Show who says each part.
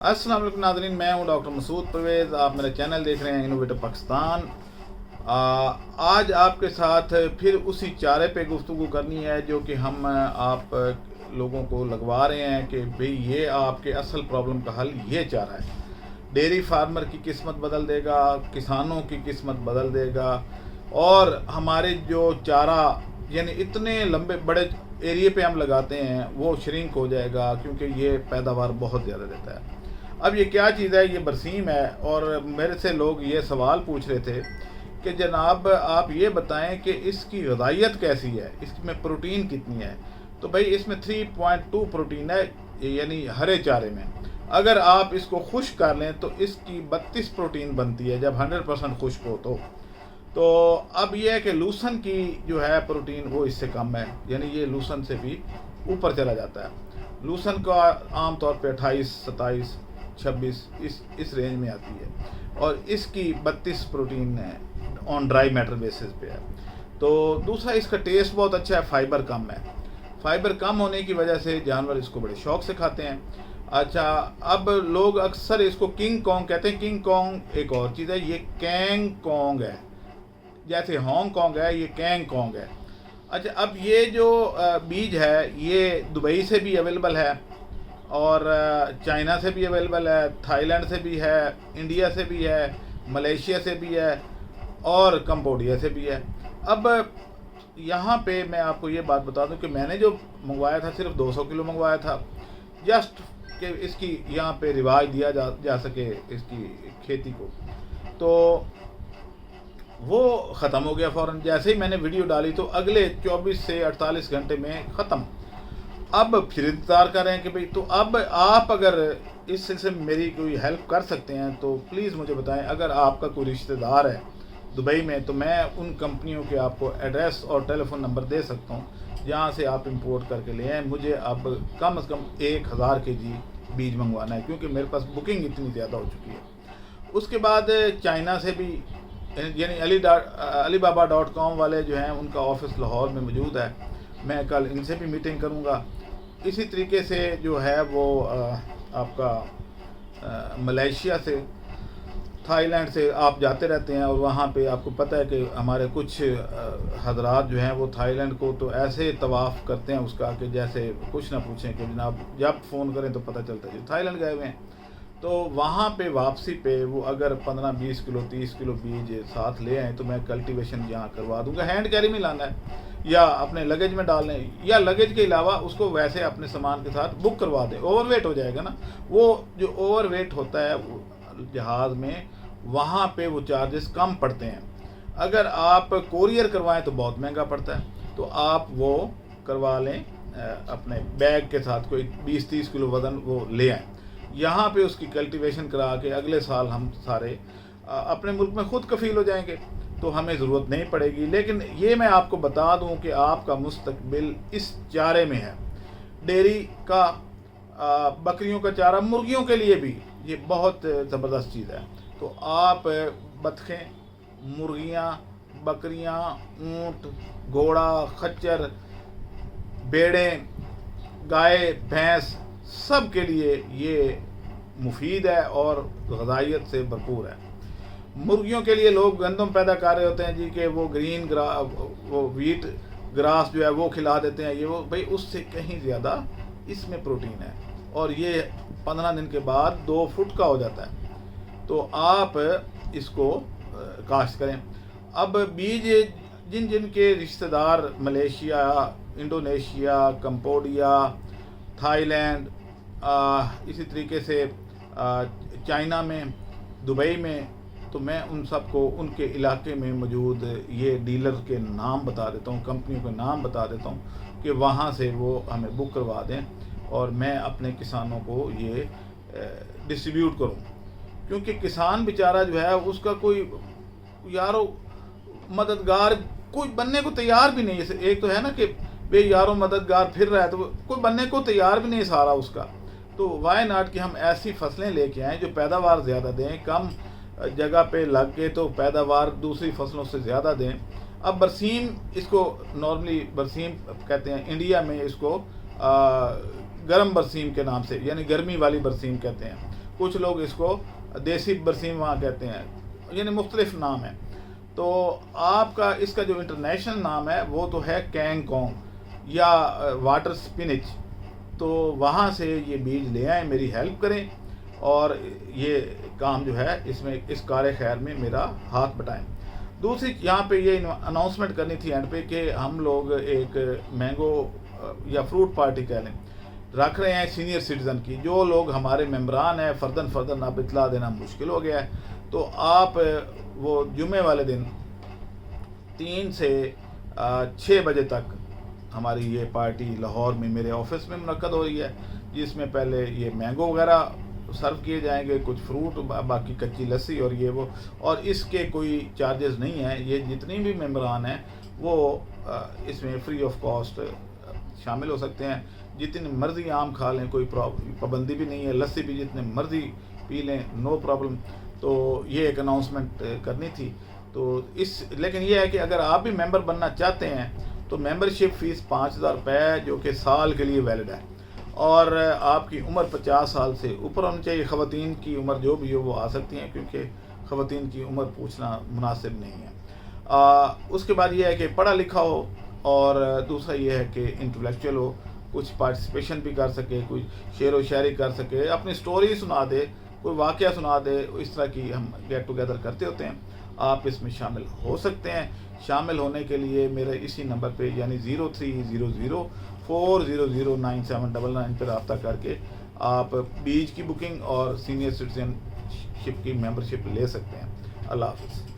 Speaker 1: अस्सलाम वालेकुम नाज़रीन, मैं हूं डॉक्टर मसूद परवेज़। आप मेरा चैनल देख रहे हैं इनोवेटिव पाकिस्तान। आज आपके साथ फिर उसी चारे पे गुफ्तगू करनी है जो कि हम आप लोगों को लगवा रहे हैं कि भाई ये आपके असल प्रॉब्लम का हल ये चारा है। डेयरी फार्मर की किस्मत बदल देगा, किसानों की किस्मत बदल देगा और हमारे जो चारा यानी इतने लंबे बड़े एरिए पे हम लगाते हैं वो श्रिंक हो जाएगा क्योंकि ये पैदावार बहुत ज़्यादा देता है। अब ये क्या चीज़ है? ये बरसीम है। और मेरे से लोग ये सवाल पूछ रहे थे कि जनाब आप ये बताएं कि इसकी ग़िज़ाइयत कैसी है, इसमें प्रोटीन कितनी है। तो भाई इसमें 3.2 प्रोटीन है, यानी हरे चारे में। अगर आप इसको खुश्क कर लें तो इसकी 32 प्रोटीन बनती है जब 100% खुश्क हो तो अब यह है कि लूसन की जो है प्रोटीन वो इससे कम है, यानी ये लूसन से भी ऊपर चला जाता है। लूसन का आम तौर पे 28, 27, 26 इस रेंज में आती है और इसकी 32 प्रोटीन है ऑन ड्राई मैटर बेसिस पे है। तो दूसरा इसका टेस्ट बहुत अच्छा है, फाइबर कम है। फाइबर कम होने की वजह से जानवर इसको बड़े शौक से खाते हैं। अच्छा, अब लोग अक्सर इसको किंग कॉन्ग कहते हैं। किंग कॉन्ग एक और चीज़ है, ये कैंग कॉन्ग है। जैसे हांग कॉन्ग है, ये कैंग कॉन्ग है। अच्छा, अब ये जो बीज है ये दुबई से भी अवेलेबल है और चाइना से भी अवेलेबल है, थाईलैंड से भी है, इंडिया से भी है, मलेशिया से भी है और कंबोडिया से भी है। अब यहाँ पे मैं आपको ये बात बता दूं कि मैंने जो मंगवाया था सिर्फ 200 किलो मंगवाया था, जस्ट कि इसकी यहाँ पे रिवाज दिया जा सके इसकी खेती को। तो वो ख़त्म हो गया फ़ौरन। जैसे ही मैंने वीडियो डाली तो अगले 24 से 48 घंटे में ख़त्म। अब फिर इंतज़ार कर रहे हैं कि भाई, तो अब आप अगर इस सिलसिले में मेरी कोई हेल्प कर सकते हैं तो प्लीज़ मुझे बताएं। अगर आपका कोई रिश्तेदार है दुबई में तो मैं उन कंपनियों के आपको एड्रेस और टेलीफोन नंबर दे सकता हूं जहां से आप इंपोर्ट करके ले आएँ। मुझे अब कम से कम 1000 केजी बीज मंगवाना है क्योंकि मेरे पास बुकिंग इतनी ज़्यादा हो चुकी है। उसके बाद चाइना से भी, यानी alibaba.com वाले जो हैं उनका ऑफिस लाहौर में मौजूद है। मैं कल इनसे भी मीटिंग करूंगा। इसी तरीके से जो है वो आपका मलेशिया से, थाईलैंड से आप जाते रहते हैं और वहाँ पे आपको पता है कि हमारे कुछ हजरात जो हैं वो थाईलैंड को तो ऐसे तवाफ़ करते हैं उसका कि जैसे कुछ ना पूछें कि जनाब जब फ़ोन करें तो पता चलता है जो थाईलैंड गए हुए हैं। तो वहाँ पे वापसी पे वो अगर 15-20 किलो 30 किलो बीज साथ ले आएँ तो मैं कल्टीवेशन यहाँ करवा दूँगा। हैंड कैरी में लाना है या अपने लगेज में डालने, या लगेज के अलावा उसको वैसे अपने सामान के साथ बुक करवा दें। ओवरवेट हो जाएगा ना, वो जो ओवरवेट होता है जहाज़ में, वहाँ पे वो चार्जेस कम पड़ते हैं। अगर आप कोरियर करवाएं तो बहुत महंगा पड़ता है। तो आप वो करवा लें अपने बैग के साथ, कोई 20-30 किलो वज़न वो ले आएँ। यहाँ पे उसकी कल्टीवेशन करा के अगले साल हम सारे अपने मुल्क में ख़ुद कफ़ील हो जाएंगे तो हमें ज़रूरत नहीं पड़ेगी। लेकिन ये मैं आपको बता दूं कि आपका मुस्तकबिल इस चारे में है। डेयरी का, बकरियों का चारा, मुर्गियों के लिए भी ये बहुत ज़बरदस्त चीज़ है। तो आप बतखें, मुर्गियाँ, बकरियाँ, ऊँट, घोड़ा, खच्चर, भेड़ें, गाय, भैंस, सब के लिए ये मुफीद है और ग़िज़ाइयत से भरपूर है। मुर्गियों के लिए लोग गंदम पैदा कर रहे होते हैं जी कि वो ग्रीन वो व्हीट ग्रास जो है वो खिला देते हैं, ये वो, भाई उससे कहीं ज़्यादा इसमें प्रोटीन है और ये 15 दिन के बाद 2 फुट का हो जाता है। तो आप इसको काश्त करें। अब बीज जिन जिन के रिश्तेदार मलेशिया, इंडोनेशिया, कंबोडिया, थाईलैंड, इसी तरीके से चाइना में, दुबई में, तो मैं उन सबको उनके इलाके में मौजूद ये डीलर के नाम बता देता हूँ, कंपनियों के नाम बता देता हूँ कि वहाँ से वो हमें बुक करवा दें और मैं अपने किसानों को ये डिस्ट्रीब्यूट करूँ। क्योंकि किसान बेचारा जो है उसका कोई यारो मददगार कोई बनने को तैयार भी नहीं है। एक तो है ना कि वे यारों मददगार फिर रहा है तो कोई बनने को तैयार भी नहीं सहारा उसका। तो वाई नॉट कि हम ऐसी फसलें लेके आएँ जो पैदावार ज़्यादा दें, कम जगह पे लग के तो पैदावार दूसरी फसलों से ज़्यादा दें। अब बरसीम, इसको नॉर्मली बरसीम कहते हैं, इंडिया में इसको गर्म बरसीम के नाम से, यानी गर्मी वाली बरसीम कहते हैं। کچھ لوگ اس کو دیسی برسیم وہاں کہتے ہیں، یعنی مختلف نام ہیں. تو آپ کا اس کا جو انٹرنیشنل نام ہے وہ تو ہے کینگ کونگ یا واٹر سپینچ. تو وہاں سے یہ بیج لے آئیں، میری ہیلپ کریں اور یہ کام جو ہے اس میں اس کار خیر میں میرا ہاتھ بٹائیں. دوسری یہاں پہ یہ اناؤنسمنٹ کرنی تھی اینڈ پہ کہ ہم لوگ ایک مینگو یا فروٹ پارٹی کہہ لیں رکھ رہے ہیں سینئر سٹیزن کی. جو لوگ ہمارے ممبران ہیں فرداً اب اطلاع دینا مشکل ہو گیا ہے، تو آپ وہ جمعے والے دن 3 سے 6 بجے تک ہماری یہ پارٹی لاہور میں میرے آفس میں منعقد ہو رہی ہے، جس میں پہلے یہ مینگو وغیرہ سرو کیے جائیں گے، کچھ فروٹ، باقی کچی لسی اور یہ وہ، اور اس کے کوئی چارجز نہیں ہیں. یہ جتنی بھی ممبران ہیں وہ اس میں فری آف کاسٹ شامل ہو سکتے ہیں. جتنی مرضی آم کھا لیں، کوئی پابندی بھی نہیں ہے، لسی بھی جتنے مرضی پی لیں، نو پرابلم. تو یہ ایک اناؤنسمنٹ کرنی تھی. تو لیکن یہ ہے کہ اگر آپ بھی ممبر بننا چاہتے ہیں تو ممبرشپ فیس 5,000 روپے ہے، جو کہ سال کے لیے ویلڈ ہے، اور آپ کی عمر 50 سال سے اوپر ہونی چاہیے. خواتین کی عمر جو بھی ہو وہ آ سکتی ہیں، کیونکہ خواتین کی عمر پوچھنا مناسب نہیں ہے. اس کے بعد یہ ہے کہ پڑھا لکھا ہو، اور دوسرا یہ ہے کہ انٹلیکچوئل ہو، کچھ پارٹیسپیشن بھی کر سکے، کوئی شعر و شاعری کر سکے، اپنی سٹوری سنا دے، کوئی واقعہ سنا دے. اس طرح کی ہم گیٹ ٹوگیدر کرتے ہوتے ہیں. آپ اس میں شامل ہو سکتے ہیں. شامل ہونے کے لیے میرے اسی نمبر پہ یعنی 030040097999 پہ رابطہ کر کے آپ بیج کی بکنگ اور سینئر سٹیزن شپ کی ممبرشپ لے سکتے ہیں. اللہ حافظ.